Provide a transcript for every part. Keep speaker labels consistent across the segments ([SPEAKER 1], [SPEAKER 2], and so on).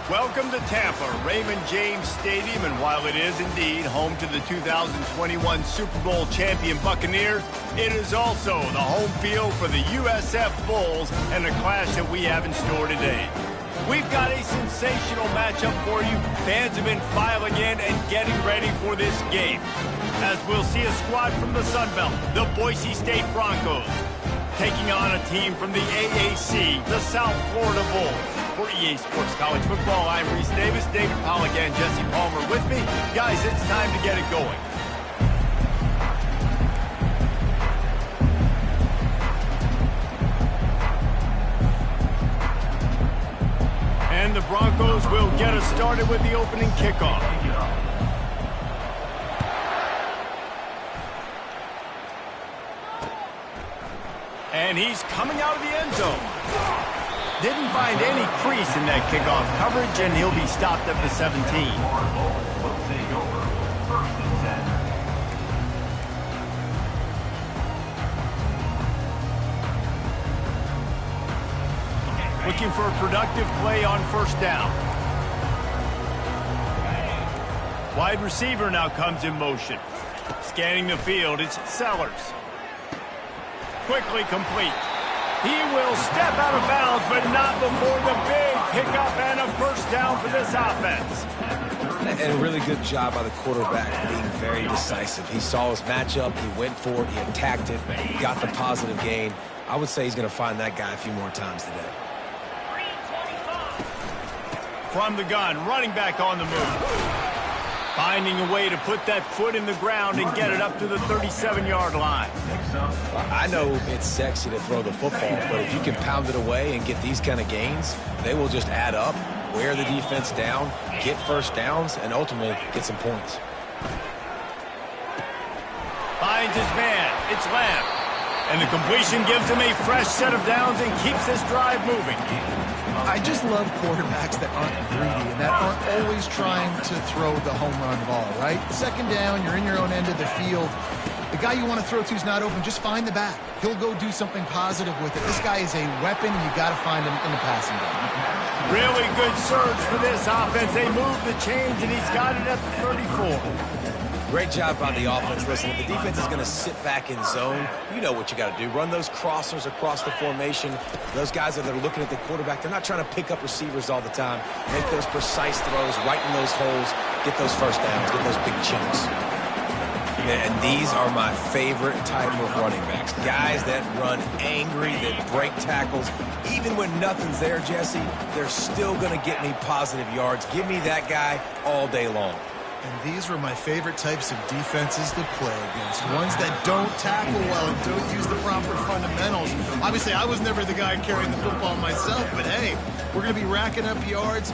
[SPEAKER 1] Welcome to Tampa, Raymond James Stadium, and while it is indeed home to the 2021 Super Bowl champion Buccaneers, it is also the home field for the USF Bulls and the clash that we have in store today. We've got a sensational matchup for you. Fans have been filing in and getting ready for this game, as we'll see a squad from the Sun Belt, the Boise State Broncos, taking on a team from the AAC, the South Florida Bulls. For EA Sports College Football, I'm Reese Davis, David Pollack, and Jesse Palmer with me. Guys, it's time to get it going. And the Broncos will get us started with the opening kickoff. And he's coming out of the end zone. Didn't find any crease in that kickoff coverage, and he'll be stopped at the 17. Looking for a productive play on first down. Wide receiver now comes in motion. Scanning the field, it's Sellers. Quickly complete. He will step out of bounds, but not before the big pickup and a first down for this offense.
[SPEAKER 2] And a really good job by the quarterback being very decisive. He saw his matchup, he went for it, he attacked it, he got the positive gain. I would say he's going to find that guy a few more times today.
[SPEAKER 1] From the gun, running back on the move. Finding a way to put that foot in the ground and get it up to the 37-yard line.
[SPEAKER 2] I know it's sexy to throw the football, but if you can pound it away and get these kind of gains, they will just add up, wear the defense down, get first downs, and ultimately get some points.
[SPEAKER 1] Finds his man. It's Lamb. And the completion gives him a fresh set of downs and keeps this drive moving.
[SPEAKER 3] I just love quarterbacks that aren't greedy and that aren't always trying to throw the home run ball, right? Second down, you're in your own end of the field. The guy you want to throw to is not open. Just find the back. He'll go do something positive with it. This guy is a weapon. You got to find him in the passing game.
[SPEAKER 1] Really good surge for this offense. They move the chains, and he's got it at the 34.
[SPEAKER 2] Great job by the offense. Listen, if the defense is going to sit back in zone, you know what you got to do. Run those crossers across the formation. Those guys that are looking at the quarterback, they're not trying to pick up receivers all the time. Make those precise throws, right in those holes, get those first downs, get those big chunks. And these are my favorite type of running backs. Guys that run angry, that break tackles. Even when nothing's there, Jesse, they're still going to get me positive yards. Give me that guy all day long.
[SPEAKER 3] And these were my favorite types of defenses to play against. Ones that don't tackle well and don't use the proper fundamentals. Obviously, I was never the guy carrying the football myself, but hey, we're going to be racking up yards,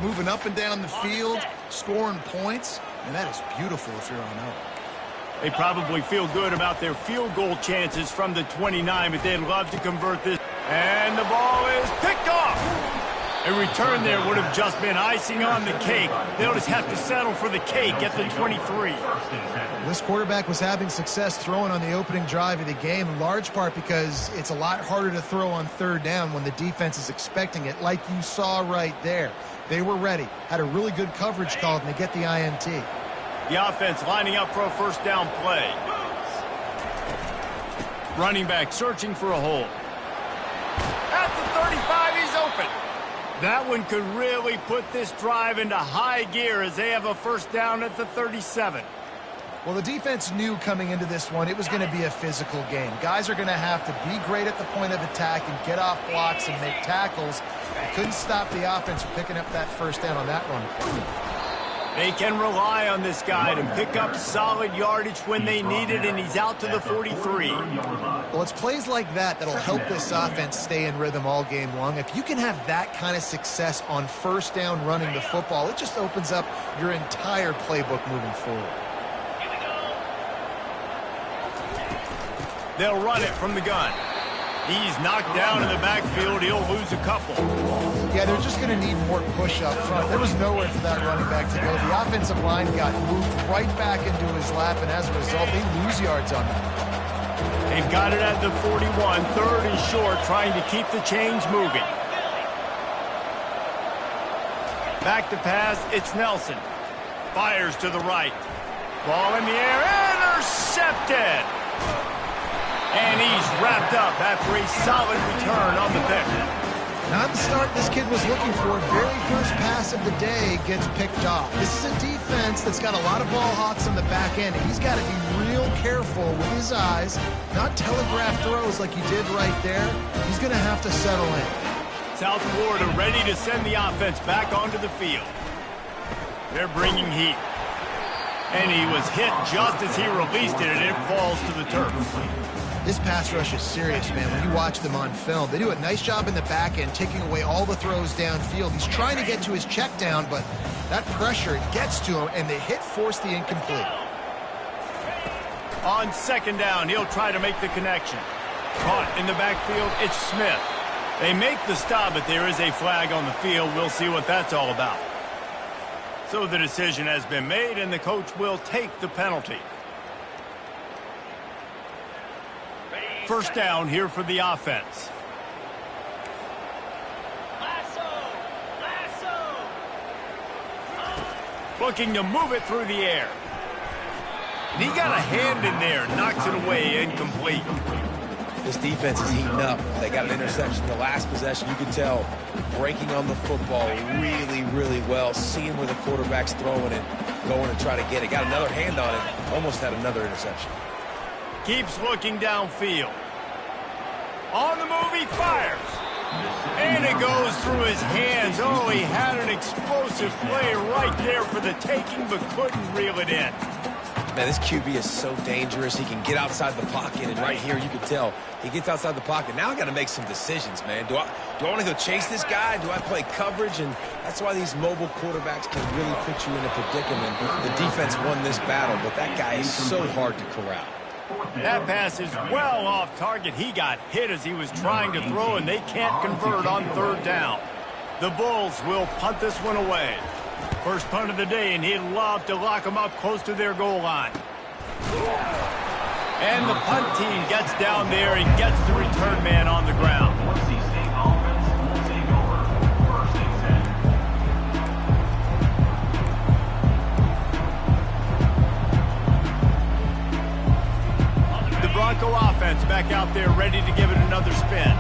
[SPEAKER 3] moving up and down the field, scoring points, and that is beautiful if you're on out.
[SPEAKER 1] They probably feel good about their field goal chances from the 29, but they'd love to convert this. And the ball is picked off. A return there would have just been icing on the cake. They'll just have to settle for the cake at the 23.
[SPEAKER 3] This quarterback was having success throwing on the opening drive of the game, in large part because it's a lot harder to throw on third down when the defense is expecting it, like you saw right there. They were ready, had a really good coverage called, and they get the INT.
[SPEAKER 1] The offense lining up for a first down play. Running back searching for a hole. At the 35, he's open. That one could really put this drive into high gear as they have a first down at the 37.
[SPEAKER 3] Well, the defense knew coming into this one it was going to be a physical game. Guys are going to have to be great at the point of attack and get off blocks and make tackles. They couldn't stop the offense from picking up that first down on that run.
[SPEAKER 1] They can rely on this guy to pick up solid yardage when they need it, and he's out to the 43.
[SPEAKER 3] Well, it's plays like that that'll help this offense stay in rhythm all game long. If you can have that kind of success on first down running the football, it just opens up your entire playbook moving forward.
[SPEAKER 1] They'll run it from the gun. He's knocked down in the backfield. He'll lose a couple.
[SPEAKER 3] Yeah, they're just going to need more push up front. There was nowhere for that running back to go. The offensive line got moved right back into his lap, and as a result, they lose yards on that.
[SPEAKER 1] They've got it at the 41, third and short, trying to keep the chains moving. Back to pass, it's Nelson. Fires to the right. Ball in the air, intercepted! And he's wrapped up after a solid return on the pick.
[SPEAKER 3] Not the start this kid was looking for. Very first pass of the day gets picked off. This is a defense that's got a lot of ball hawks on the back end. And he's got to be real careful with his eyes, not telegraph throws like he did right there. He's going to have to settle in.
[SPEAKER 1] South Florida ready to send the offense back onto the field. They're bringing heat. And he was hit just as he released it, and it falls to the turf.
[SPEAKER 3] This pass rush is serious, man. When you watch them on film, they do a nice job in the back end, taking away all the throws downfield. He's trying to get to his check down, but that pressure gets to him, and the hit forced the incomplete.
[SPEAKER 1] On second down, he'll try to make the connection. Caught in the backfield, it's Smith. They make the stop, but there is a flag on the field. We'll see what that's all about. So the decision has been made, and the coach will take the penalty. First down here for the offense. Looking to move it through the air. And he got a hand in there, knocks it away, incomplete.
[SPEAKER 2] This defense is heating up. They got an interception the last possession. You can tell breaking on the football really, really well, seeing where the quarterback's throwing it, going to try to get it. Got another hand on it, almost had another interception.
[SPEAKER 1] Keeps looking downfield. On the move, he fires. And it goes through his hands. Oh, he had an explosive play right there for the taking, but couldn't reel it in.
[SPEAKER 2] Man, this QB is so dangerous. He can get outside the pocket, and right here you can tell he gets outside the pocket. Now I got to make some decisions, man. Do I want to go chase this guy? Do I play coverage? And that's why these mobile quarterbacks can really put you in a predicament. The defense won this battle, but that guy is so hard to corral.
[SPEAKER 1] That pass is well off target. He got hit as he was trying to throw, and they can't convert on third down. The Bulls will punt this one away. First punt of the day, and he'd love to lock them up close to their goal line. And the punt team gets down there and gets the return man on the ground. The Bronco offense back out there ready to give it another spin.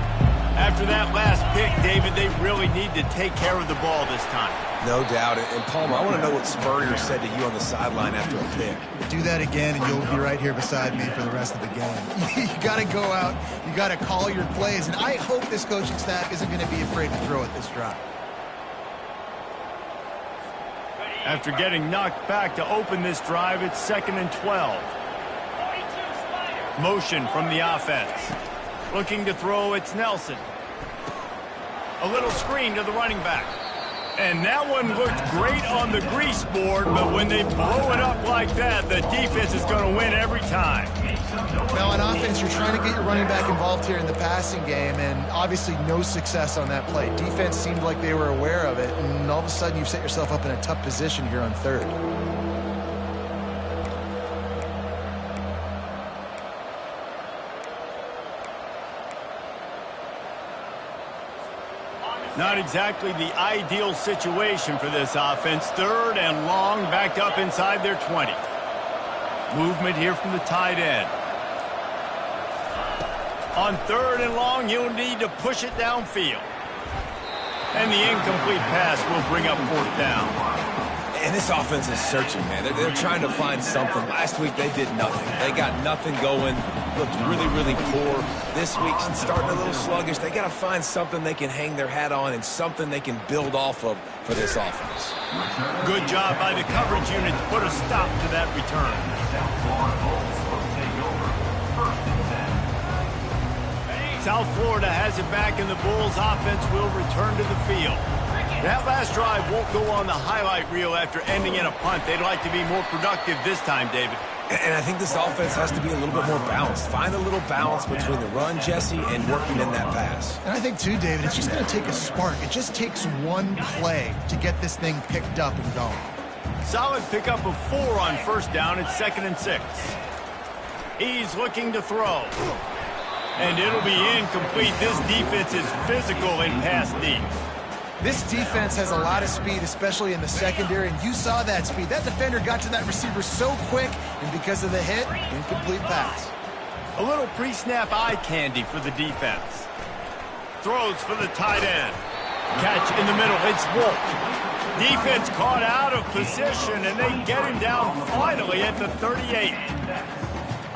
[SPEAKER 1] After that last pick, David, they really need to take care of the ball this time.
[SPEAKER 2] No doubt. And Palmer, I want to know what Spurrier said to you on the sideline after a pick.
[SPEAKER 3] Do that again, and you'll be right here beside me for the rest of the game. You got to go out. You got to call your plays. And I hope this coaching staff isn't going to be afraid to throw at this drive.
[SPEAKER 1] After getting knocked back to open this drive, it's 2nd and 12. Motion from the offense. Looking to throw, it's Nelson. A little screen to the running back. And that one looked great on the grease board, but when they blow it up like that, the defense is going to win every time.
[SPEAKER 3] Now, on offense, you're trying to get your running back involved here in the passing game, and obviously no success on that play. Defense seemed like they were aware of it, and all of a sudden you've set yourself up in a tough position here on third.
[SPEAKER 1] Not exactly the ideal situation for this offense. 3rd and long, backed up inside their 20. Movement here from the tight end. On 3rd and long, he'll need to push it downfield. And the incomplete pass will bring up 4th down.
[SPEAKER 2] And this offense is searching, man. They're trying to find something. Last week, they did nothing. They got nothing going. Looked really, really poor. This week, starting a little sluggish. They got to find something they can hang their hat on and something they can build off of for this offense.
[SPEAKER 1] Good job by the coverage unit to put a stop to that return. South Florida has it back, and the Bulls offense will return to the field. That last drive won't go on the highlight reel after ending in a punt. They'd like to be more productive this time, David.
[SPEAKER 2] And I think this offense has to be a little bit more balanced. Find a little balance between the run, Jesse, and working in that pass.
[SPEAKER 3] And I think, too, David, it's just going to take a spark. It just takes one play to get this thing picked up and going.
[SPEAKER 1] Solid pickup of 4 on first down. It's 2nd and 6. He's looking to throw. And it'll be incomplete. This defense is physical and pass deep.
[SPEAKER 3] This defense has a lot of speed, especially in the secondary, and you saw that speed. That defender got to that receiver so quick, and because of the hit, incomplete pass.
[SPEAKER 1] A little pre-snap eye candy for the defense. Throws for the tight end. Catch in the middle. It's Wolf. Defense caught out of position, and they get him down finally at the 38.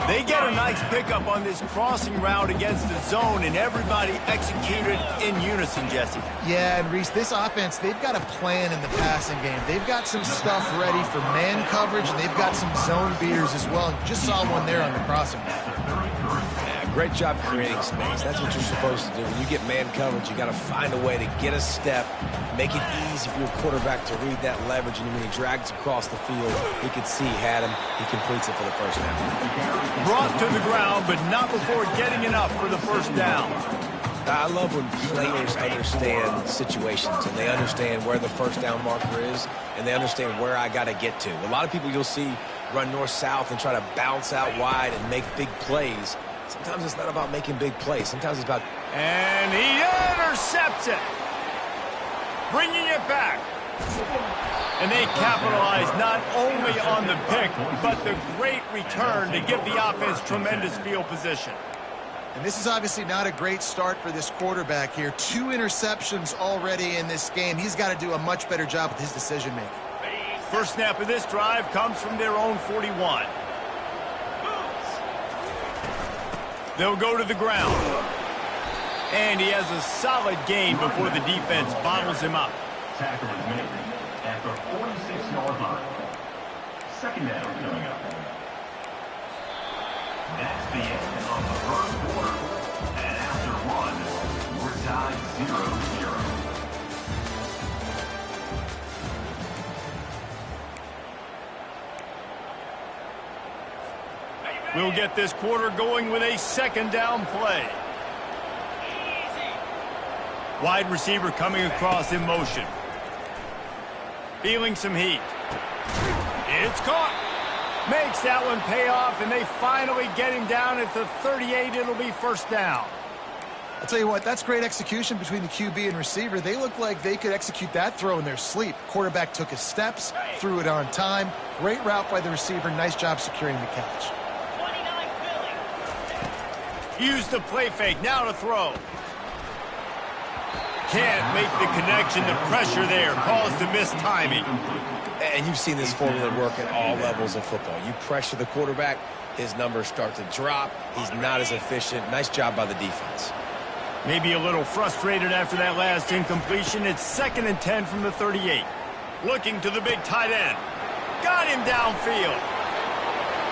[SPEAKER 1] They get a nice pickup on this crossing route against the zone, and everybody executed in unison, Jesse.
[SPEAKER 3] Yeah, and Reese, this offense, they've got a plan in the passing game. They've got some stuff ready for man coverage, and they've got some zone beaters as well. And just saw one there on the crossing route.
[SPEAKER 2] Great job creating space. That's what you're supposed to do. When you get man coverage, you got to find a way to get a step, make it easy for your quarterback to read that leverage, and when he drags across the field, he can see he had him. He completes it for the first down.
[SPEAKER 1] Brought to the ground, but not before getting enough for the first down.
[SPEAKER 2] I love when players understand situations, and they understand where the first down marker is, and they understand where I got to get to. A lot of people you'll see run north-south and try to bounce out wide and make big plays. Sometimes it's not about making big plays. Sometimes it's about...
[SPEAKER 1] And he intercepts it. Bringing it back. And they capitalize not only on the pick, but the great return to give the offense tremendous field position.
[SPEAKER 3] And this is obviously not a great start for this quarterback here. 2 interceptions already in this game. He's got to do a much better job with his decision-making.
[SPEAKER 1] First snap of this drive comes from their own 41. They'll go to the ground. And he has a solid gain before the defense bottles him up.
[SPEAKER 4] Tackle is made at the 46-yard line. Second down coming up. That's the end of the first quarter. And after one, we're tied 0-0.
[SPEAKER 1] We'll get this quarter going with a second down play. Wide receiver coming across in motion. Feeling some heat. It's caught. Makes that one pay off, and they finally get him down at the 38. It'll be first down.
[SPEAKER 3] I'll tell you what, that's great execution between the QB and receiver. They look like they could execute that throw in their sleep. Quarterback took his steps, threw it on time. Great route by the receiver. Nice job securing the catch.
[SPEAKER 1] Use the play fake, now to throw. Can't make the connection, the pressure there caused the missed timing.
[SPEAKER 2] And you've seen this formula work at all levels of football. You pressure the quarterback, his numbers start to drop. He's not as efficient. Nice job by the defense.
[SPEAKER 1] Maybe a little frustrated after that last incompletion. It's 2nd and 10 from the 38. Looking to the big tight end. Got him downfield.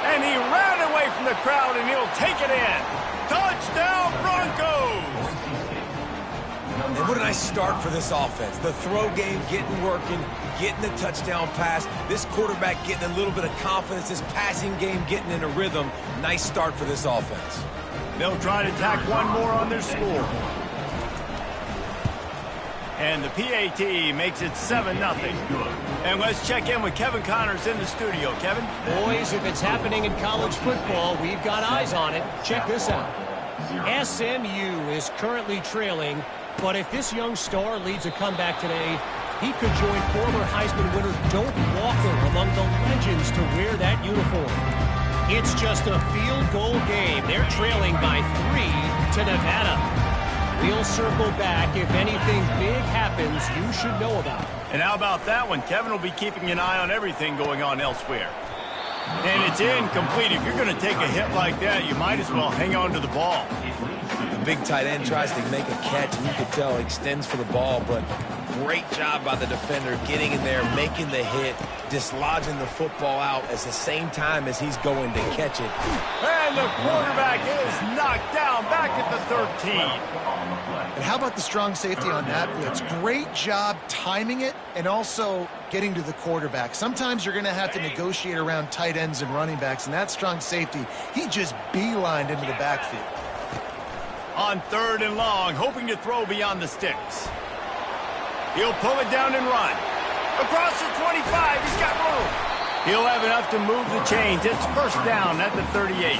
[SPEAKER 1] And he ran away from the crowd, and he'll take it in. Touchdown, Broncos!
[SPEAKER 2] And what a nice start for this offense. The throw game getting working, getting the touchdown pass. This quarterback getting a little bit of confidence. This passing game getting in a rhythm. Nice start for this offense.
[SPEAKER 1] They'll try to tack one more on their score. And the PAT makes it 7-0. And let's check in with Kevin Connors in the studio. Kevin?
[SPEAKER 5] Boys, if it's happening in college football, we've got eyes on it. Check this out. SMU is currently trailing, but if this young star leads a comeback today, he could join former Heisman winner Doak Walker among the legends to wear that uniform. It's just a field goal game. They're trailing by 3 to Nevada. We'll circle back. If anything big happens, you should know about it.
[SPEAKER 1] And how about that one? Kevin will be keeping an eye on everything going on elsewhere. And it's incomplete. If you're going to take a hit like that, you might as well hang on to the ball.
[SPEAKER 2] The big tight end tries to make a catch, and you can tell he extends for the ball, but great job by the defender getting in there, making the hit, dislodging the football out at the same time as he's going to catch it.
[SPEAKER 1] And the quarterback is knocked down back at the 13.
[SPEAKER 3] And how about the strong safety on that blitz? Great job timing it and also getting to the quarterback. Sometimes you're going to have to negotiate around tight ends and running backs, and that strong safety, he just beelined into the backfield.
[SPEAKER 1] On 3rd and long, hoping to throw beyond the sticks. He'll pull it down and run. Across the 25, he's got room. He'll have enough to move the chains. It's first down at the 38.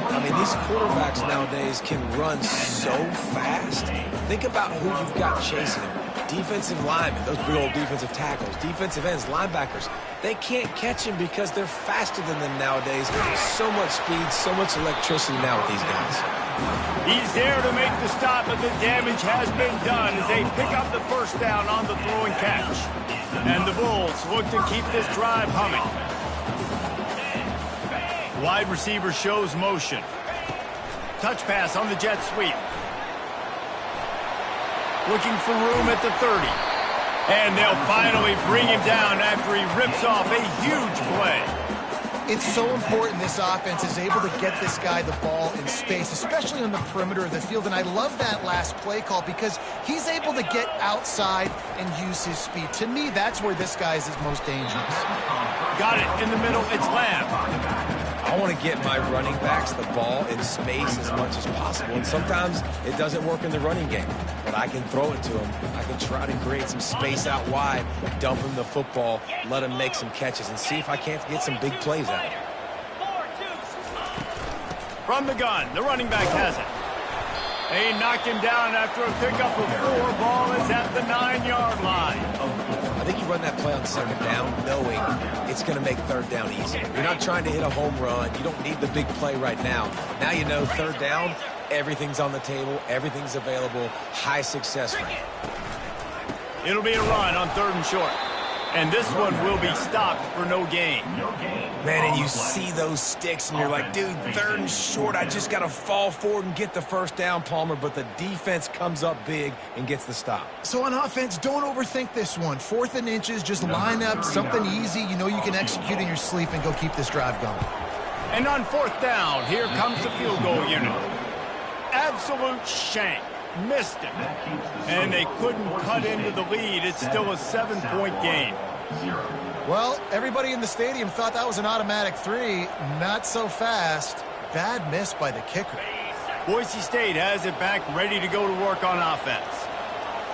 [SPEAKER 2] I mean, these quarterbacks nowadays can run so fast. Think about who you've got chasing him. Defensive linemen, those big old defensive tackles, defensive ends, linebackers, they can't catch him because they're faster than them nowadays. There's so much speed, so much electricity now with these guys.
[SPEAKER 1] He's there to make the stop, but the damage has been done as they pick up the first down on the throw and catch. And the Bulls look to keep this drive humming. Wide receiver shows motion. Touch pass on the jet sweep. Looking for room at the 30. And they'll finally bring him down after he rips off a huge play.
[SPEAKER 3] It's so important this offense is able to get this guy the ball in space, especially on the perimeter of the field. And I love that last play call because he's able to get outside and use his speed. To me, that's where this guy is his most dangerous.
[SPEAKER 1] Got it in the middle. It's Lamb.
[SPEAKER 2] I want to get my running backs the ball in space as much as possible. And sometimes it doesn't work in the running game, but I can throw it to him. I can try to create some space out wide, dump him the football, let him make some catches, and see if I can't get some big plays out of him.
[SPEAKER 1] From the gun, the running back has it. They knocked him down after a pickup of 4. Ball is at the 9-yard line.
[SPEAKER 2] I think you run that play on second down knowing it's going to make third down easy. You're not trying to hit a home run. You don't need the big play right now. Now you know third down, everything's on the table, everything's available, high success rate.
[SPEAKER 1] It'll be a run on 3rd and short. And this one will be stopped for no gain.
[SPEAKER 2] Man, and you see those sticks, and you're like, dude, 3rd and short, I just got to fall forward and get the first down, Palmer, but the defense comes up big and gets the stop.
[SPEAKER 3] So on offense, don't overthink this one. 4th and inches, just line up something easy you know you can execute in your sleep and go keep this drive going.
[SPEAKER 1] And on 4th down, here comes the field goal unit. Absolute shank. Missed it. And they couldn't cut into the lead. It's still a 7-point game.
[SPEAKER 3] Well, everybody in the stadium thought that was an automatic 3. Not so fast. Bad miss by the kicker.
[SPEAKER 1] Boise State has it back, ready to go to work on offense.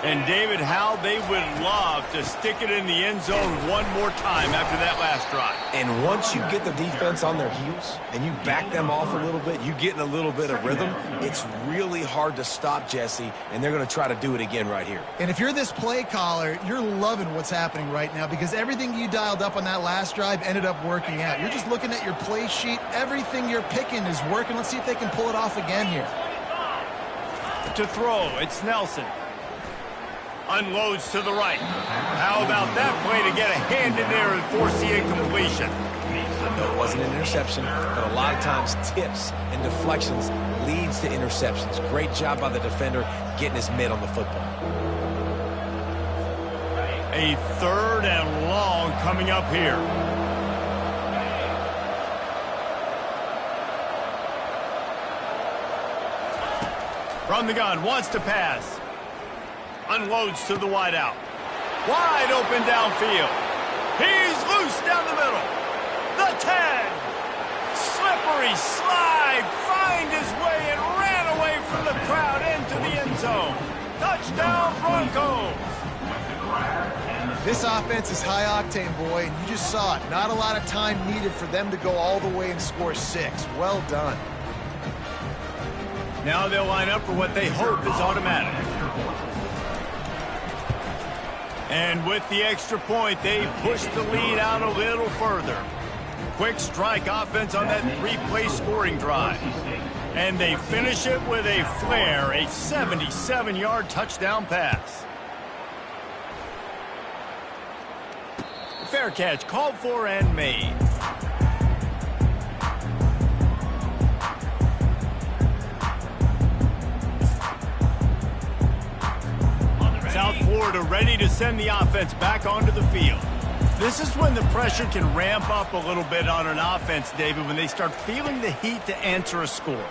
[SPEAKER 1] And David, how they would love to stick it in the end zone one more time after that last drive.
[SPEAKER 2] And once you get the defense on their heels and you back them off a little bit, you get in a little bit of rhythm, it's really hard to stop, Jesse, and they're going to try to do it again right here.
[SPEAKER 3] And if you're this play caller, you're loving what's happening right now because everything you dialed up on that last drive ended up working out. You're just looking at your play sheet. Everything you're picking is working. Let's see if they can pull it off again here.
[SPEAKER 1] To throw, it's Nelson. Unloads to the right. How about that play to get a hand in there and force the incompletion?
[SPEAKER 2] I know it wasn't an interception, but a lot of times tips and deflections leads to interceptions. Great job by the defender getting his mitt on the football.
[SPEAKER 1] A 3rd and long coming up here. From the gun, wants to pass. Unloads to the wideout. Wide open downfield. He's loose down the middle. The 10. Slippery slide. Find his way and ran away from the crowd into the end zone. Touchdown Broncos.
[SPEAKER 3] This offense is high octane, boy, and you just saw it. Not a lot of time needed for them to go all the way and score 6. Well done.
[SPEAKER 1] Now they'll line up for what they hope is automatic. And with the extra point, they push the lead out a little further. Quick strike offense on that 3-play scoring drive. And they finish it with a flare, a 77-yard touchdown pass. Fair catch called for and made. South Florida ready to send the offense back onto the field. This is when the pressure can ramp up a little bit on an offense, David, when they start feeling the heat to answer a score.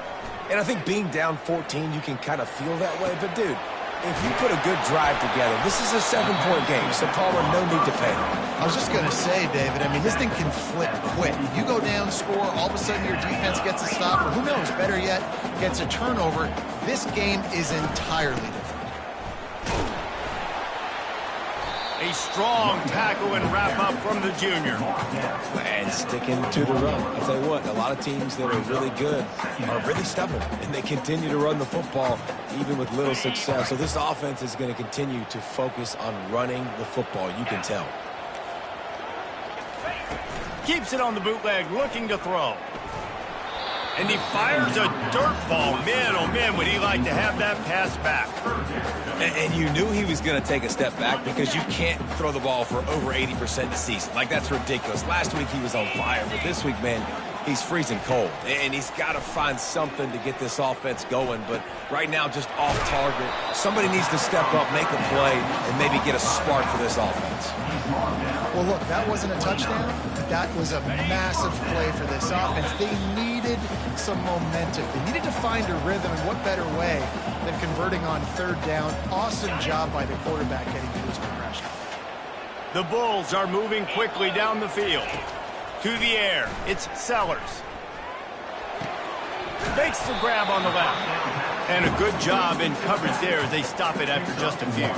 [SPEAKER 2] And I think being down 14, you can kind of feel that way. But, dude, if you put a good drive together, this is a 7-point game, so Palmer, no need to panic.
[SPEAKER 3] I was just going to say, David, I mean, this thing can flip quick. You go down, score, all of a sudden your defense gets a stop, or who knows, better yet, gets a turnover. This game is entirely different.
[SPEAKER 1] A strong tackle and wrap-up from the junior.
[SPEAKER 2] And sticking to the run. I'll tell you what, a lot of teams that are really good are really stubborn, and they continue to run the football even with little success. So this offense is going to continue to focus on running the football. You can tell.
[SPEAKER 1] Keeps it on the bootleg, looking to throw. And he fires a dirt ball. Man, oh man, would he like to have that pass back.
[SPEAKER 2] And you knew he was going to take a step back because you can't throw the ball for over 80% the season. Like, that's ridiculous. Last week he was on fire, but this week, man, he's freezing cold. And he's got to find something to get this offense going. But right now, just off target. Somebody needs to step up, make a play, and maybe get a spark for this offense.
[SPEAKER 3] Well, look, that wasn't a touchdown. That was a massive play for this offense. They needed some momentum. They needed to find a rhythm, and what better way than converting on third down. Awesome job by the quarterback getting through his progression.
[SPEAKER 1] The Bulls are moving quickly down the field. To the air, it's Sellers. Makes the grab on the left. And a good job in coverage there as they stop it after just a few.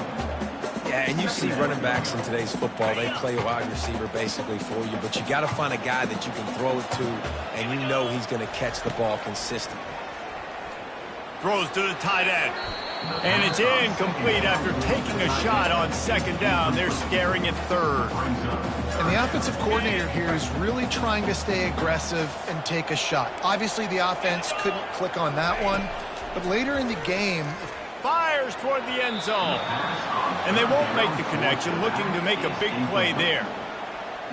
[SPEAKER 2] Yeah, and you see running backs in today's football, they play a wide receiver basically for you, but you got to find a guy that you can throw it to, and you know he's going to catch the ball consistently.
[SPEAKER 1] Throws to the tight end. And it's incomplete after taking a shot on second down. They're staring at third.
[SPEAKER 3] And the offensive coordinator here is really trying to stay aggressive and take a shot. Obviously, the offense couldn't click on that one, but later in the game,
[SPEAKER 1] fires toward the end zone. And they won't make the connection, looking to make a big play there.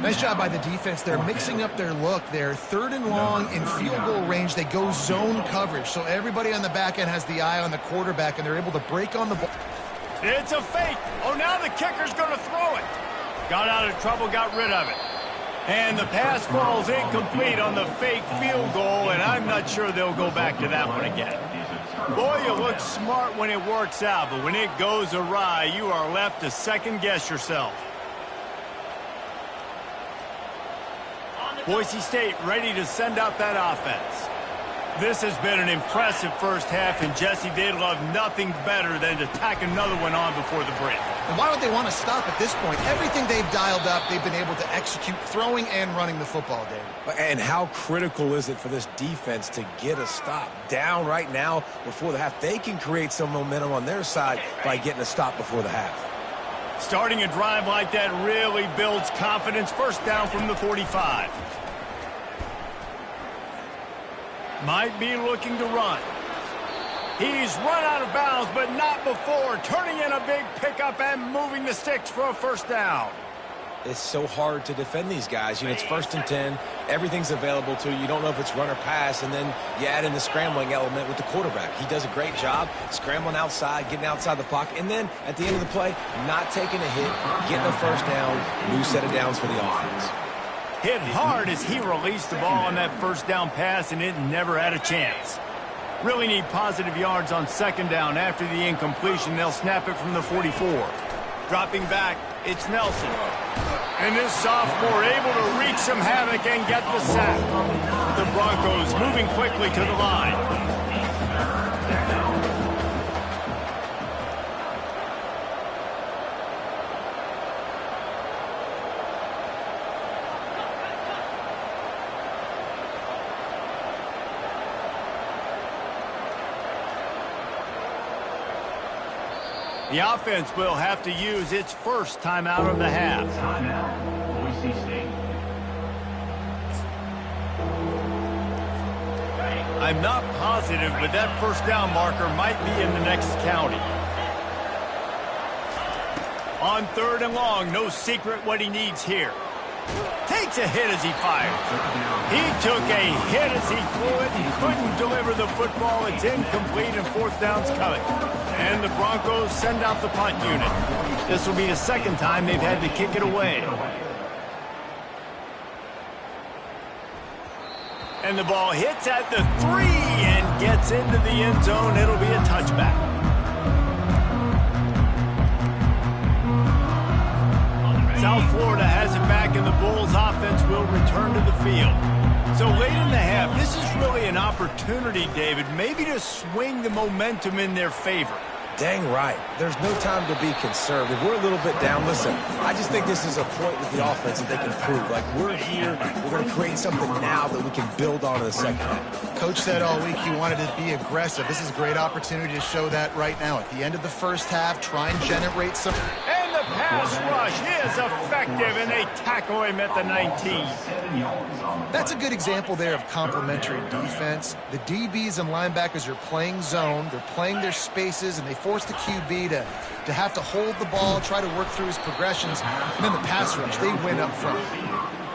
[SPEAKER 3] nice job by the defense. They're mixing up their look. They're third and long in field goal range. They go zone coverage, so everybody on the back end has the eye on the quarterback, and they're able to break on the ball.
[SPEAKER 1] It's a fake. Oh, now the kicker's going to throw it. Got out of trouble, got rid of it. And the pass falls incomplete on the fake field goal, and I'm not sure they'll go back to that one again. Boy, you look smart when it works out, but when it goes awry, you are left to second-guess yourself. Boise State ready to send out that offense. This has been an impressive first half, and Jesse, they'd love nothing better than to tack another one on before the break.
[SPEAKER 3] And why would they want to stop at this point? Everything they've dialed up, they've been able to execute throwing and running the football, David.
[SPEAKER 2] And how critical is it for this defense to get a stop? Down right now before the half, they can create some momentum on their side by getting a stop before the half.
[SPEAKER 1] Starting a drive like that really builds confidence. First down from the 45. Might be looking to run. He's run out of bounds, but not before. Turning in a big pickup and moving the sticks for a first down.
[SPEAKER 2] It's so hard to defend these guys. You know, it's 1st and 10. Everything's available to you. You don't know if it's run or pass, and then you add in the scrambling element with the quarterback. He does a great job scrambling outside, getting outside the pocket, and then at the end of the play, not taking a hit, getting a first down, new set of downs for the offense.
[SPEAKER 1] Hit hard as he released the ball on that first down pass, and it never had a chance. Really need positive yards on second down. After the incompletion, they'll snap it from the 44. Dropping back, it's Nelson. And this sophomore able to wreak some havoc and get the sack. The Broncos moving quickly to the line. The offense will have to use its first timeout of the half.
[SPEAKER 4] Timeout, Boise State.
[SPEAKER 1] I'm not positive, but that first down marker might be in the next county. On third and long, no secret what he needs here. Takes a hit as he fires. He took a hit as he threw it. He couldn't deliver the football. It's incomplete, and fourth down's coming. And the Broncos send out the punt unit. This will be the second time they've had to kick it away. And the ball hits at the 3 and gets into the end zone. It'll be a touchback. South Florida has it back, and the Bulls offense will return to the field. So late in the half, this is really an opportunity, David, maybe to swing the momentum in their favor.
[SPEAKER 2] Dang right. There's no time to be conservative. We're a little bit down. Listen, I just think this is a point with the offense that they can prove. Like, we're here, we're going to create something now that we can build on in the second half.
[SPEAKER 3] Coach said all week he wanted to be aggressive. This is a great opportunity to show that right now. At the end of the first half, try and generate some...
[SPEAKER 1] And the pass rush is effective, and they tackle him at the 19.
[SPEAKER 3] That's a good example there of complementary defense. The DBs and linebackers are playing zone. They're playing their spaces, and they force the QB to have to hold the ball, try to work through his progressions. And then the pass rush, they win up front.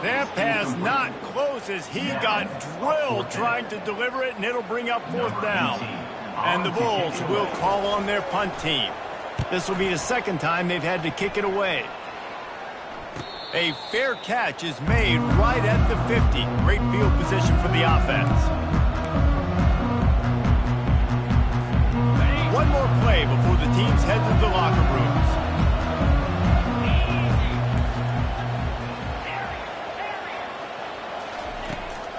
[SPEAKER 1] That pass not close as he got drilled trying to deliver it, and it'll bring up 4th down. And the Bulls will call on their punt team. This will be the second time they've had to kick it away. A fair catch is made right at the 50. Great field position for the offense. One more play before the teams head to the locker rooms.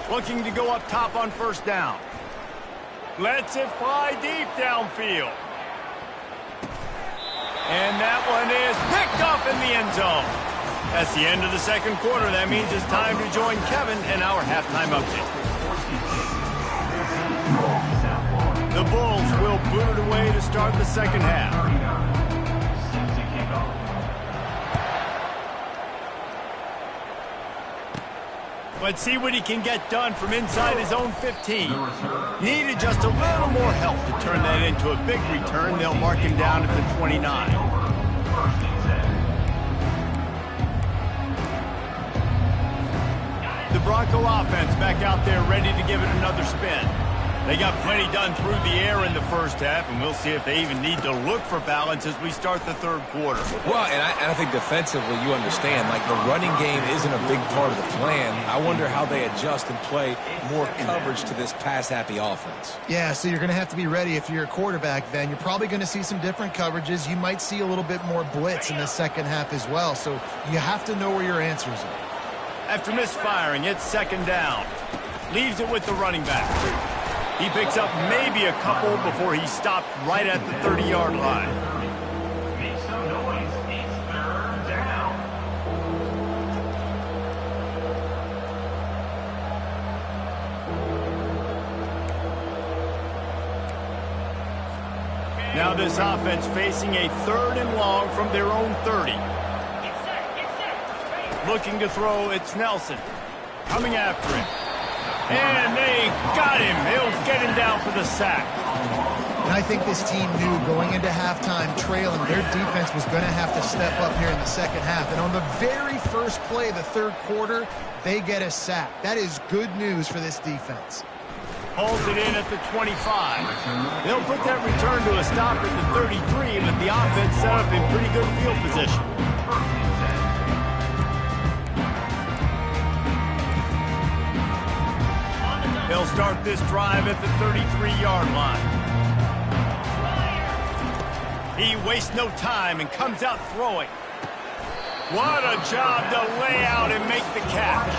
[SPEAKER 1] Looking to go up top on 1st down. Lets it fly deep downfield. And that one is picked up in the end zone. That's the end of the second quarter. That means it's time to join Kevin in our halftime update. The Bulls will boot it away to start the second half. Let's see what he can get done from inside his own 15. Needed just a little more help to turn that into a big return. They'll mark him down at the 29. The Bronco offense back out there ready to give it another spin. They got plenty done through the air in the first half, and we'll see if they even need to look for balance as we start the third quarter.
[SPEAKER 2] Well, and I think defensively you understand, like, the running game isn't a big part of the plan. I wonder how they adjust and play more coverage to this pass-happy offense.
[SPEAKER 3] Yeah, so you're going to have to be ready if you're a quarterback then. You're probably going to see some different coverages. You might see a little bit more blitz in the second half as well, so you have to know where your answers are.
[SPEAKER 1] After misfiring, it's 2nd down. Leaves it with the running back. He picks up maybe a couple before he stopped right at the 30-yard line.
[SPEAKER 4] Make some noise. It's 3rd down.
[SPEAKER 1] Now this offense facing a 3rd and long from their own 30. Looking to throw, it's Nelson. Coming after him. And they got him. He'll get him down for the sack.
[SPEAKER 3] And I think this team knew going into halftime trailing, their defense was going to have to step up here in the second half. And on the very first play of the third quarter, they get a sack. That is good news for this defense.
[SPEAKER 1] Holds it in at the 25. They'll put that return to a stop at the 33, but the offense set up in pretty good field position. They'll start this drive at the 33-yard line. He wastes no time and comes out throwing. What a job to lay out and make the catch.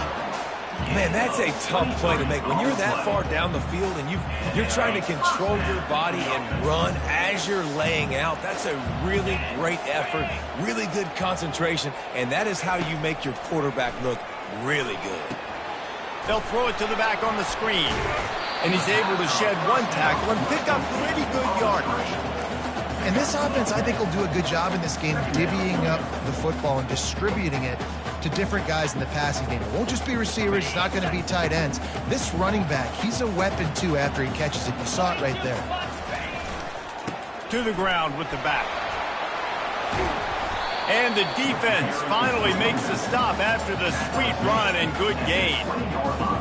[SPEAKER 2] Man, that's a tough play to make. When you're that far down the field and you're trying to control your body and run as you're laying out, that's a really great effort, really good concentration, and that is how you make your quarterback look really good.
[SPEAKER 1] They'll throw it to the back on the screen. And he's able to shed one tackle and pick up pretty good yardage.
[SPEAKER 3] And this offense, I think, will do a good job in this game divvying up the football and distributing it to different guys in the passing game. It won't just be receivers. It's not going to be tight ends. This running back, he's a weapon, too, after he catches it. You saw it right there.
[SPEAKER 1] To the ground with the back. And the defense finally makes the stop after the sweet run and good gain.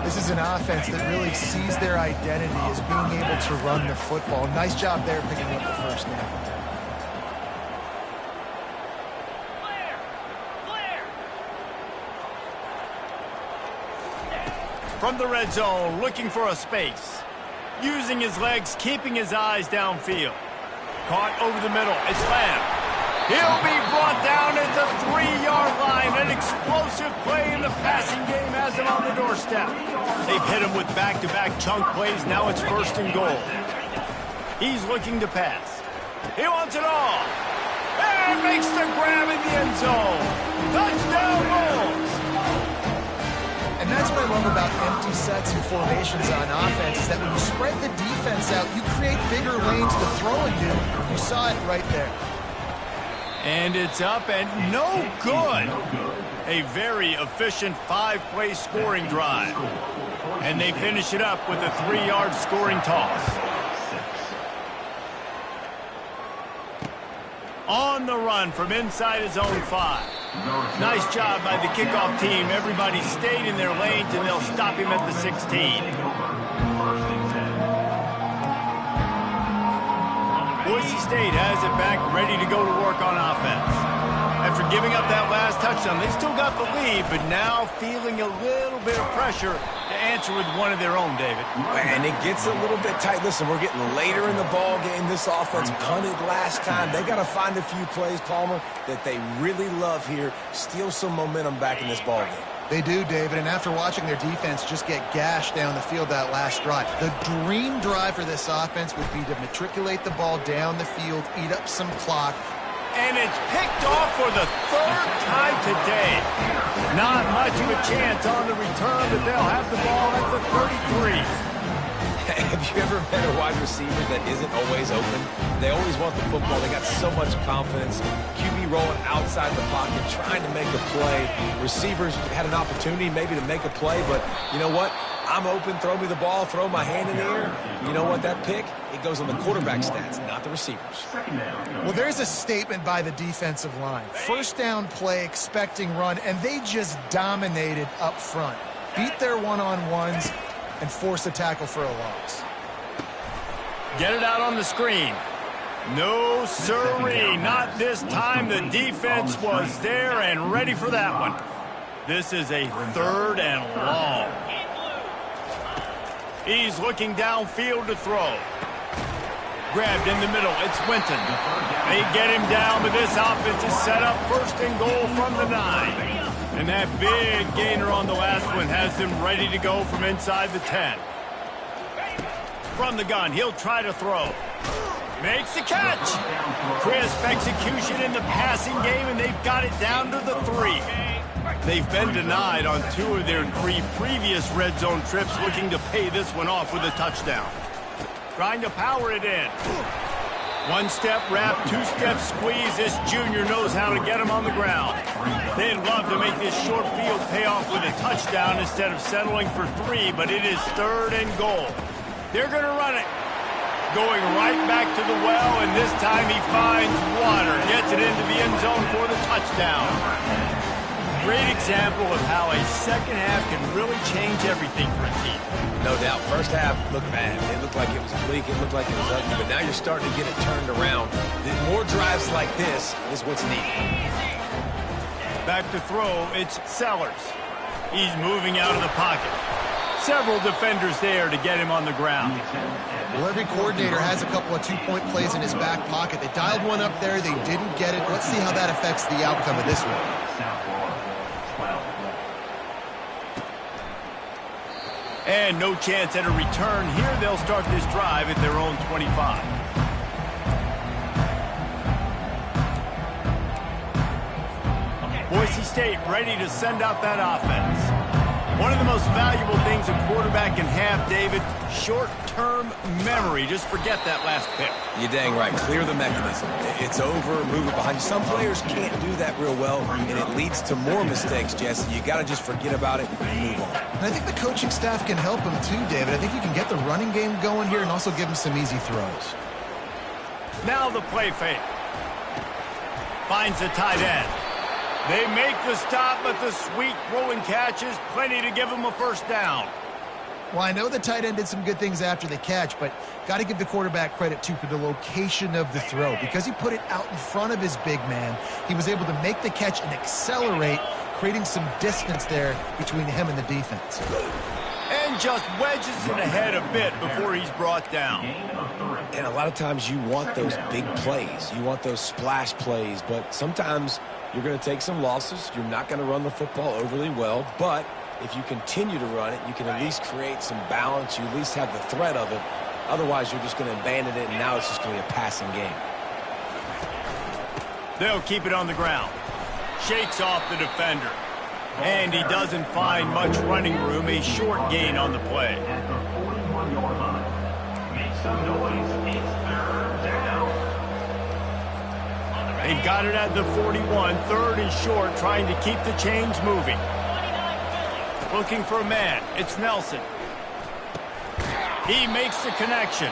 [SPEAKER 3] This is an offense that really sees their identity as being able to run the football. Nice job there picking up the first down.
[SPEAKER 1] From the red zone, looking for a space. Using his legs, keeping his eyes downfield. Caught over the middle. It's Lamb. He'll be brought down at the 3-yard line. An explosive play in the passing game has him on the doorstep. They've hit him with back-to-back chunk plays. Now it's 1st and goal. He's looking to pass. He wants it all. And makes the grab in the end zone. Touchdown, Bulls.
[SPEAKER 3] And that's what I love about empty sets and formations on offense, is that when you spread the defense out, you create bigger lanes to throw into. You saw it right there.
[SPEAKER 1] And it's up and no good. A very efficient 5-play scoring drive. And they finish it up with a 3-yard scoring toss. On the run from inside his own 5. Nice job by the kickoff team. Everybody stayed in their lanes, and they'll stop him at the 16. Boise State has it back, ready to go to work on offense. After giving up that last touchdown, they still got the lead, but now feeling a little bit of pressure to answer with one of their own, David.
[SPEAKER 2] And it gets a little bit tight. Listen, we're getting later in the ball game. This offense punted last time. They got to find a few plays, Palmer, that they really love here. Steal some momentum back in this ball game.
[SPEAKER 3] They do, David, and after watching their defense just get gashed down the field that last drive, the dream drive for this offense would be to matriculate the ball down the field, eat up some clock.
[SPEAKER 1] And it's picked off for the 3rd time today. Not much of a chance on the return, but they'll have the ball at the 33.
[SPEAKER 2] Have you ever met a wide receiver that isn't always open? They always want the football. They got so much confidence. QB rolling outside the pocket, trying to make a play. Receivers had an opportunity maybe to make a play, but you know what? I'm open, throw me the ball, throw my hand in the air. You know what, that pick, it goes on the quarterback stats, not the receivers.
[SPEAKER 3] Well, there's a statement by the defensive line. First down play, expecting run, and they just dominated up front. Beat their one-on-ones and force a tackle for a loss.
[SPEAKER 1] Get it out on the screen. No, sirree, not this time. The defense was there and ready for that one. This is a 3rd and long. He's looking downfield to throw. Grabbed in the middle. It's Winton. They get him down, but this offense is set up 1st and goal from the 9. And that big gainer on the last one has them ready to go from inside the 10. From the gun, he'll try to throw. Makes the catch. Crisp execution in the passing game, and they've got it down to the 3. They've been denied on 2 of their 3 previous red zone trips, looking to pay this one off with a touchdown. Trying to power it in. 1-step wrap, 2-step squeeze. This junior knows how to get him on the ground. They'd love to make this short field pay off with a touchdown instead of settling for 3, but it is 3rd and goal. They're going to run it. Going right back to the well, and this time he finds water. Gets it into the end zone for the touchdown. Great example of how a second half can really change everything for a team.
[SPEAKER 2] No doubt. First half looked bad. It looked like it was bleak. It looked like it was ugly. But now you're starting to get it turned around. More drives like this is what's needed.
[SPEAKER 1] Back to throw. It's Sellers. He's moving out of the pocket. Several defenders there to get him on the ground.
[SPEAKER 3] Well, every coordinator has a couple of 2-point plays in his back pocket. They dialed one up there. They didn't get it. Let's see how that affects the outcome of this one.
[SPEAKER 1] And no chance at a return here. They'll start this drive at their own 25. Boise State ready to send out that offense. One of the most valuable things a quarterback can have, David, short-term memory. Just forget that last pick.
[SPEAKER 2] You're dang right. Clear the mechanism. It's over, move it behind you. Some players can't do that real well, and it leads to more mistakes, Jesse. You got to just forget about it and move on.
[SPEAKER 3] And I think the coaching staff can help him too, David. I think you can get the running game going here and also give him some easy throws.
[SPEAKER 1] Now the play fake. Finds the tight end. They make the stop, but the sweet rolling catch is plenty to give them a first down.
[SPEAKER 3] Well, I know the tight end did some good things after the catch, but got to give the quarterback credit, too, for the location of the throw. Because he put it out in front of his big man, he was able to make the catch and accelerate, creating some distance there between him and the defense.
[SPEAKER 1] And just wedges it ahead a bit before he's brought down.
[SPEAKER 2] And a lot of times you want those big plays. You want those splash plays, but sometimes you're going to take some losses. You're not going to run the football overly well, but if you continue to run it, you can at least create some balance. You at least have the threat of it. Otherwise, you're just going to abandon it, and now it's just going to be a passing game.
[SPEAKER 1] They'll keep it on the ground. Shakes off the defender. And he doesn't find much running room. A short gain on the play.
[SPEAKER 4] At the 41-yard line. Make some noise. It's third down.
[SPEAKER 1] They've got it at the 41. Third and short, trying to keep the chains moving. Looking for a man. It's Nelson. He makes the connection.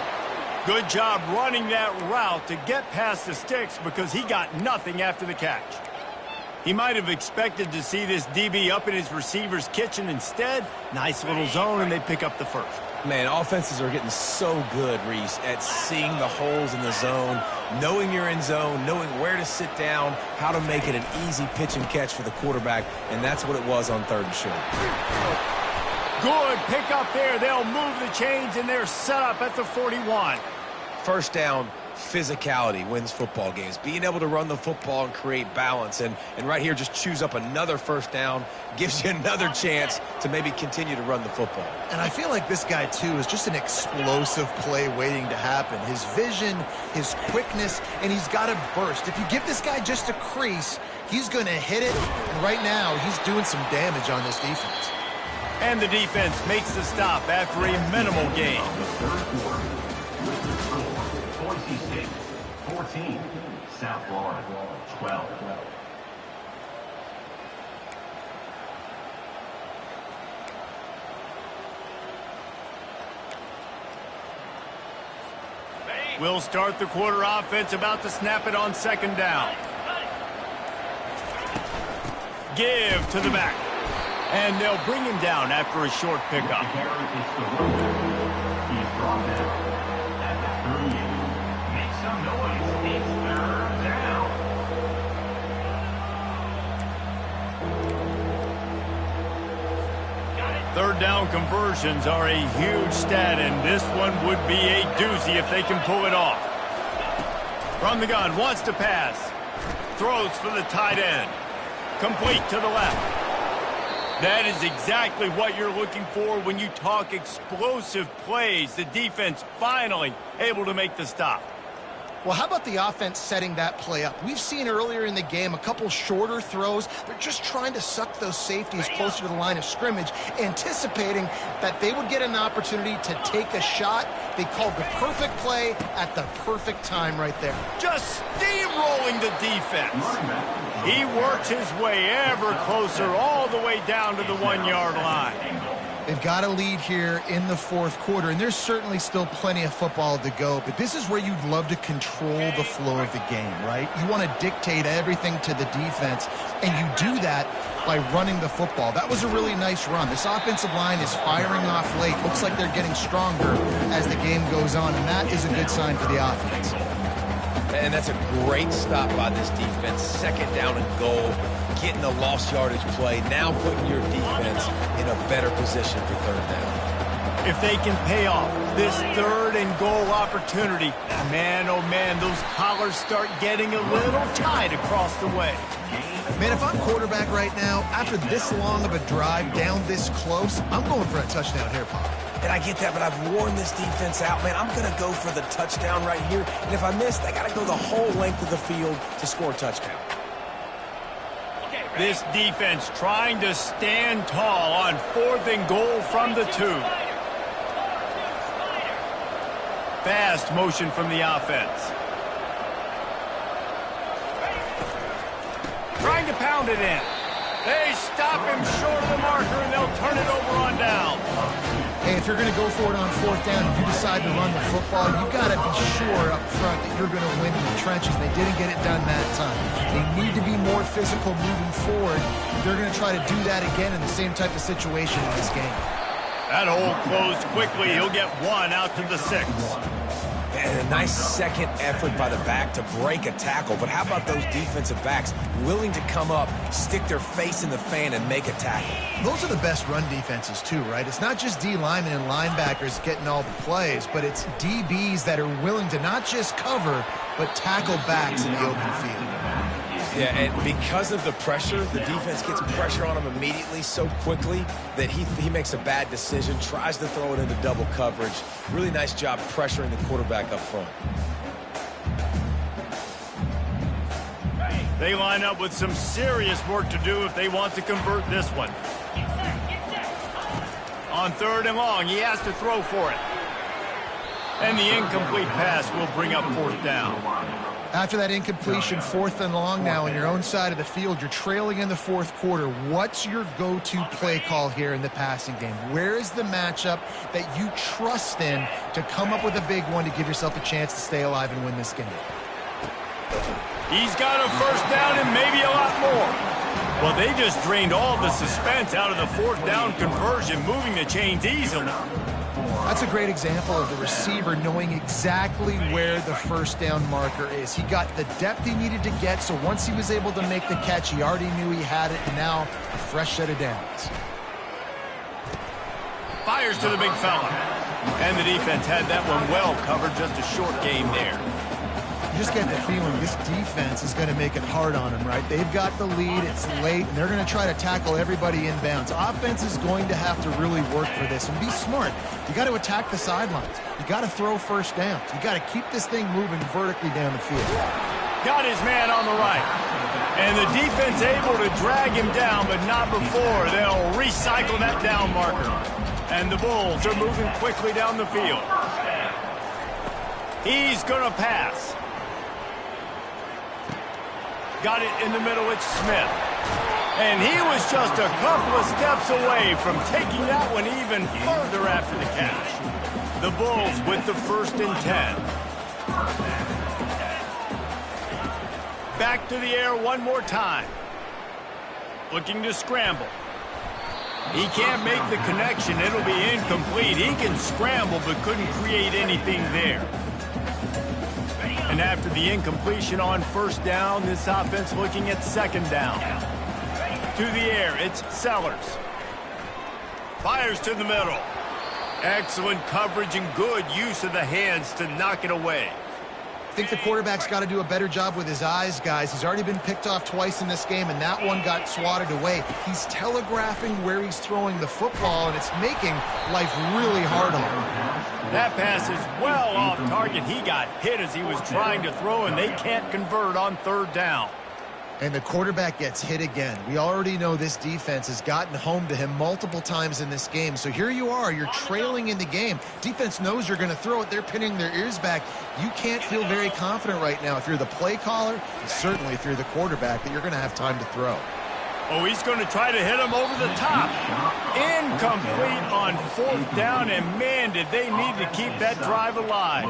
[SPEAKER 1] Good job running that route to get past the sticks because he got nothing after the catch. He might have expected to see this DB up in his receiver's kitchen. Instead, nice little zone, and they pick up the first.
[SPEAKER 2] Man, offenses are getting so good, Reese, at seeing the holes in the zone, knowing you're in zone, knowing where to sit down, how to make it an easy pitch and catch for the quarterback, and that's what it was on third and short.
[SPEAKER 1] Good pick up there. They'll move the chains, and they're set up at the 41.
[SPEAKER 2] First down, physicality wins football games. Being able to run the football and create balance. And right here, just choose up another first down, gives you another chance to maybe continue to run the football.
[SPEAKER 3] And I feel like this guy, too, is just an explosive play waiting to happen. His vision, his quickness, and he's got a burst. If you give this guy just a crease, he's going to hit it. And right now, he's doing some damage on this defense.
[SPEAKER 1] And the defense makes the stop after a minimal gain.
[SPEAKER 4] The third quarter. With the score, Boise State 14, South Florida 12.
[SPEAKER 1] We'll start the quarter offense, about to snap it on second down. Give to the back. And they'll bring him down after a short pickup.
[SPEAKER 4] He's brought down at the 38. Make some noise. It's third down.
[SPEAKER 1] Third down conversions are a huge stat, and this one would be a doozy if they can pull it off. From the gun, wants to pass. Throws for the tight end. Complete to the left. That is exactly what you're looking for when you talk explosive plays. The defense finally able to make the stop.
[SPEAKER 3] Well, how about the offense setting that play up? We've seen earlier in the game a couple shorter throws. They're just trying to suck those safeties closer to the line of scrimmage, anticipating that they would get an opportunity to take a shot. They called the perfect play at the perfect time right there.
[SPEAKER 1] Just steamrolling the defense. He works his way ever closer all the way down to the 1-yard line.
[SPEAKER 3] They've got a lead here in the fourth quarter, and there's certainly still plenty of football to go, but this is where you'd love to control the flow of the game, right? You want to dictate everything to the defense, and you do that by running the football. That was a really nice run. This offensive line is firing off late. Looks like they're getting stronger as the game goes on, and that is a good sign for the offense.
[SPEAKER 2] And that's a great stop by this defense. Second down and goal, getting the lost yardage play, now putting your defense in a better position for third down.
[SPEAKER 1] If they can pay off this third and goal opportunity, man, oh man, those collars start getting a little tight across the way.
[SPEAKER 3] Man, if I'm quarterback right now, after this long of a drive down this close, I'm going for a touchdown here, Pop.
[SPEAKER 2] And I get that, but I've worn this defense out, man. I'm going to go for the touchdown right here. And if I miss, I got to go the whole length of the field to score a touchdown.
[SPEAKER 1] This defense trying to stand tall on fourth and goal from the 2. Fast motion from the offense. Trying to pound it in. They stop him short of the marker, and they'll turn it over on down.
[SPEAKER 3] Hey, if you're going to go for it on fourth down, if you decide to run the football, you got to be sure up front that you're going to win in the trenches. They didn't get it done that time. They need to be more physical moving forward. They're going to try to do that again in the same type of situation in this game.
[SPEAKER 1] That hole closed quickly. He'll get one out to the 6.
[SPEAKER 2] And a nice second effort by the back to break a tackle. But how about those defensive backs willing to come up, stick their face in the fan, and make a tackle?
[SPEAKER 3] Those are the best run defenses, too, right? It's not just D linemen and linebackers getting all the plays, but it's DBs that are willing to not just cover, but tackle backs in the open field.
[SPEAKER 2] Yeah, and because of the pressure, the defense gets pressure on him immediately so quickly that he makes a bad decision, tries to throw it into double coverage. Really nice job pressuring the quarterback up front.
[SPEAKER 1] They line up with some serious work to do if they want to convert this one. On 3rd and long, he has to throw for it. And the incomplete pass will bring up 4th down.
[SPEAKER 3] After that incompletion, 4th and long now on your own side of the field, you're trailing in the 4th quarter. What's your go-to play call here in the passing game? Where is the matchup that you trust in to come up with a big one to give yourself a chance to stay alive and win this game?
[SPEAKER 1] He's got a 1st down and maybe a lot more. Well, they just drained all the suspense out of the 4th down conversion, moving the chains easily.
[SPEAKER 3] That's a great example of the receiver knowing exactly where the 1st down marker is. He got the depth he needed to get, so once he was able to make the catch, he already knew he had it, and now a fresh set of downs.
[SPEAKER 1] Fires to the big fella. And the defense had that one well covered, just a short game there.
[SPEAKER 3] You just get the feeling this defense is going to make it hard on them, right? They've got the lead, it's late, and they're going to try to tackle everybody inbounds. Offense is going to have to really work for this and be smart. You got to attack the sidelines. You got to throw 1st downs. You got to keep this thing moving vertically down the field.
[SPEAKER 1] Got his man on the right. And the defense able to drag him down, but not before. They'll recycle that down marker. And the Bulls are moving quickly down the field. He's going to pass. Got it in the middle, it's Smith. And he was just a couple of steps away from taking that one even further after the catch. The Bulls with the 1st and 10. Back to the air one more time. Looking to scramble. He can't make the connection. It'll be incomplete. He can scramble but couldn't create anything there. And after the incompletion on 1st down, this offense looking at 2nd down. To the air, it's Sellers. Fires to the middle. Excellent coverage and good use of the hands to knock it away.
[SPEAKER 3] I think the quarterback's got to do a better job with his eyes, guys. He's already been picked off twice in this game, and that one got swatted away. He's telegraphing where he's throwing the football, and it's making life really hard on him.
[SPEAKER 1] That pass is well off target. He got hit as he was trying to throw, and they can't convert on 3rd down.
[SPEAKER 3] And the quarterback gets hit again. We already know this defense has gotten home to him multiple times in this game. So here you are, you're trailing in the game. Defense knows you're going to throw it. They're pinning their ears back. You can't feel very confident right now if you're the play caller, and certainly if you're the quarterback, that you're going to have time to throw.
[SPEAKER 1] Oh, he's going to try to hit him over the top. Incomplete on 4th down, and man, did they need to keep that drive alive.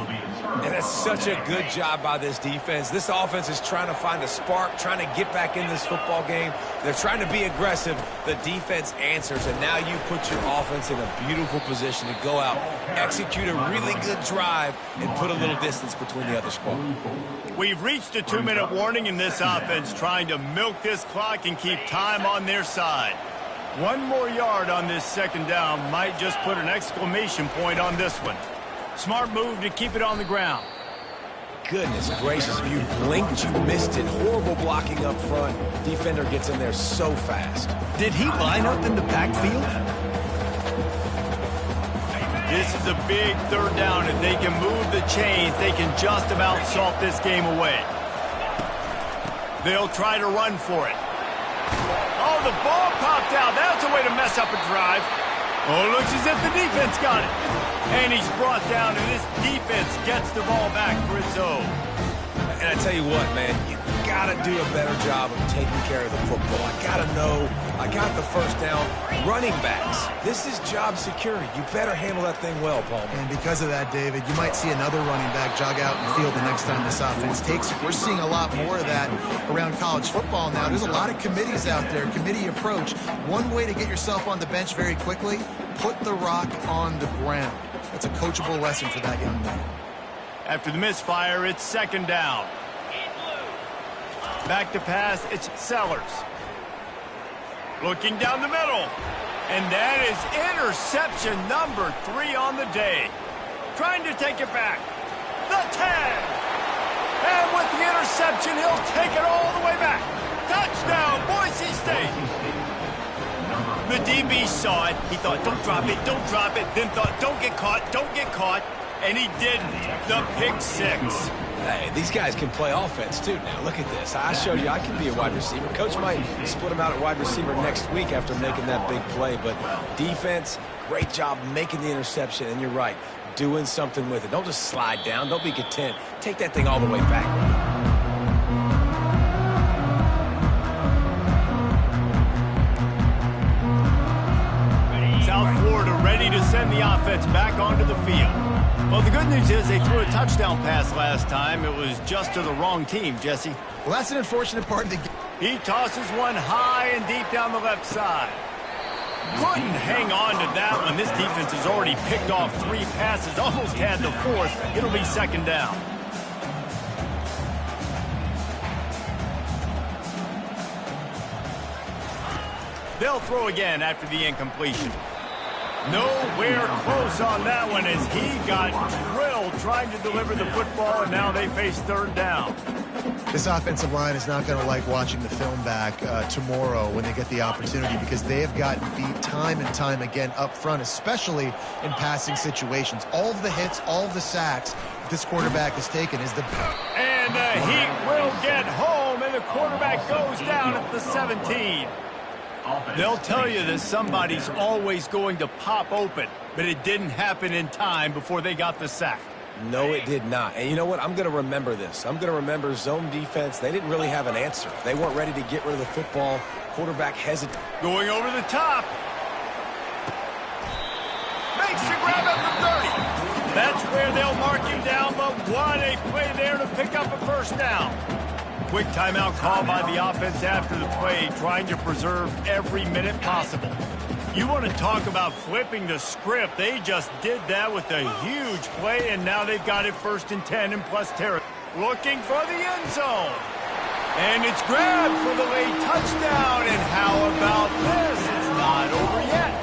[SPEAKER 2] And that's such a good job by this defense. This offense is trying to find a spark, trying to get back in this football game. They're trying to be aggressive. The defense answers, and now you put your offense in a beautiful position to go out, execute a really good drive, and put a little distance between the other squad.
[SPEAKER 1] We've reached a 2-minute warning in this offense, trying to milk this clock and keep time on their side. One more yard on this 2nd down might just put an exclamation point on this one. Smart move to keep it on the ground.
[SPEAKER 2] Goodness gracious, if you blinked, you missed it. Horrible blocking up front. Defender gets in there so fast.
[SPEAKER 1] Did he line up in the backfield? This is a big 3rd down. If they can move the chains, they can just about salt this game away. They'll try to run for it. Oh, the ball popped out. That's a way to mess up a drive. Oh, it looks as if the defense got it. And he's brought down, and this defense gets the ball back for its own.
[SPEAKER 2] And I tell you what, man, you got to do a better job of taking care of the football. I got to know, I got the 1st down. Running backs, this is job security. You better handle that thing well, Paul.
[SPEAKER 3] And because of that, David, you might see another running back jog out in the field the next time this offense takes it. We're seeing a lot more of that around college football now. There's a lot of committees out there, committee approach. One way to get yourself on the bench very quickly, put the rock on the ground. That's a coachable lesson for that young man.
[SPEAKER 1] After the misfire, it's 2nd down. Back to pass, it's Sellers. Looking down the middle. And that is interception number 3 on the day. Trying to take it back. The 10. And with the interception, he'll take it all the way back. Touchdown, Boise State. The DB saw it. He thought, don't drop it, don't drop it. Then thought, don't get caught, don't get caught. And he didn't. The pick 6.
[SPEAKER 2] Hey, these guys can play offense, too, now. Look at this. I showed you I can be a wide receiver. Coach might split him out at wide receiver next week after making that big play. But defense, great job making the interception. And you're right, doing something with it. Don't just slide down. Don't be content. Take that thing all the way back.
[SPEAKER 1] South Florida ready to send the offense back onto the field. Well, the good news is they threw a touchdown pass last time. It was just to the wrong team, Jesse.
[SPEAKER 3] Well, that's an unfortunate part of the game.
[SPEAKER 1] He tosses one high and deep down the left side. Couldn't hang on to that one. This defense has already picked off 3 passes, almost had the 4th. It'll be second down. They'll throw again after the incompletion. Nowhere close on that one as he got drilled trying to deliver the football, and now they face third down.
[SPEAKER 3] This offensive line is not going to like watching the film back tomorrow when they get the opportunity, because they have gotten beat time and time again up front, especially in passing situations. All of the hits, all of the sacks this quarterback has taken is the...
[SPEAKER 1] And the Heat will get home, and the quarterback goes down at the 17. They'll tell you that somebody's always going to pop open, but it didn't happen in time before they got the sack.
[SPEAKER 2] No, it did not. And you know what? I'm going to remember this. I'm going to remember zone defense. They didn't really have an answer. They weren't ready to get rid of the football. Quarterback hesitated.
[SPEAKER 1] Going over the top. Makes the grab at the 30. That's where they'll mark him down, but what a play there to pick up a first down. Quick timeout call by the offense after the play, trying to preserve every minute possible. You want to talk about flipping the script. They just did that with a huge play, and now they've got it 1st and 10 in plus territory. Looking for the end zone. And it's grabbed for the late touchdown. And how about this? It's not over yet.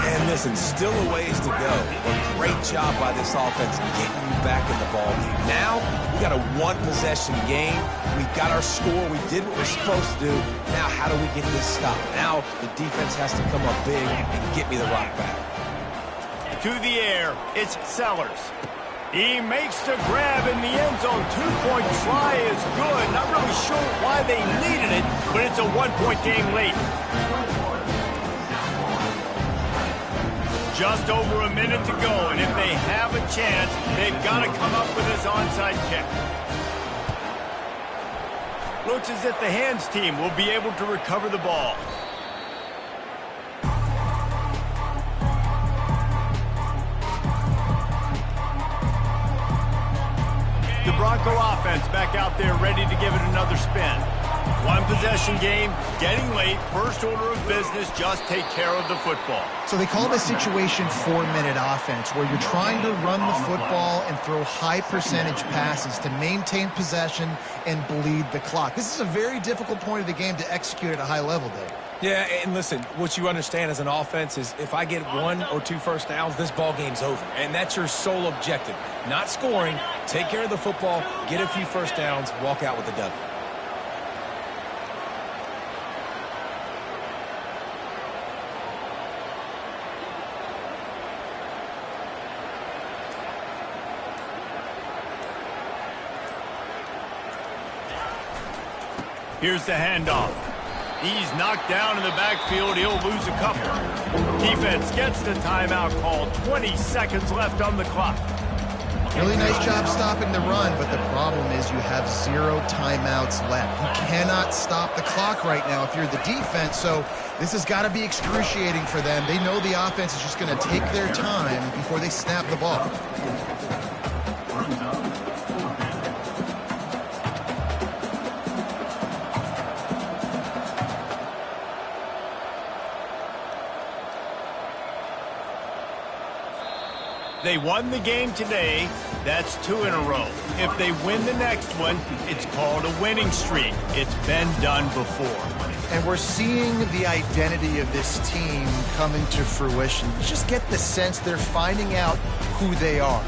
[SPEAKER 2] And listen, still a ways to go. But great job by this offense getting you back in the ball game. Now, we got a 1-possession game. We've got our score. We did what we're supposed to do. Now, how do we get this stopped? Now, the defense has to come up big and get me the rock back.
[SPEAKER 1] To the air, it's Sellers. He makes the grab in the end zone. 2-point try is good. Not really sure why they needed it, but it's a 1-point game late. Just over a minute to go, and if they have a chance, they've got to come up with this onside kick. Looks as if the hands team will be able to recover the ball. The Bronco offense back out there ready to give it another spin. 1-possession game, getting late, first order of business, just take care of the football.
[SPEAKER 3] So they call this situation 4-minute offense, where you're trying to run the football and throw high-percentage passes to maintain possession and bleed the clock. This is a very difficult point of the game to execute at a high level, Dave.
[SPEAKER 2] Yeah, and listen, what you understand as an offense is if I get 1 or 2 first downs, this ball game's over. And that's your sole objective. Not scoring, take care of the football, get a few first downs, walk out with a W.
[SPEAKER 1] Here's the handoff. He's knocked down in the backfield. He'll lose a couple. Defense gets the timeout call. 20 seconds left on the clock.
[SPEAKER 3] Really nice job stopping the run, but the problem is you have 0 timeouts left. You cannot stop the clock right now if you're the defense, so this has got to be excruciating for them. They know the offense is just going to take their time before they snap the ball.
[SPEAKER 1] They won the game today. That's 2 in a row. If they win the next one, it's called a winning streak. It's been done before.
[SPEAKER 3] And we're seeing the identity of this team coming to fruition. You just get the sense they're finding out who they are,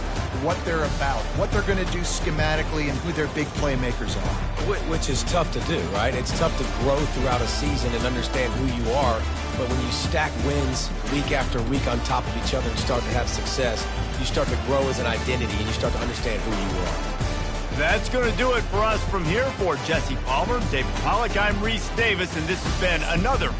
[SPEAKER 3] what they're about, what they're going to do schematically, and who their big playmakers are.
[SPEAKER 2] Which is tough to do, right? It's tough to grow throughout a season and understand who you are. But when you stack wins week after week on top of each other and start to have success, you start to grow as an identity and you start to understand who you are.
[SPEAKER 1] That's going to do it for us from here. For Jesse Palmer, David Pollack, I'm Reese Davis, and this has been another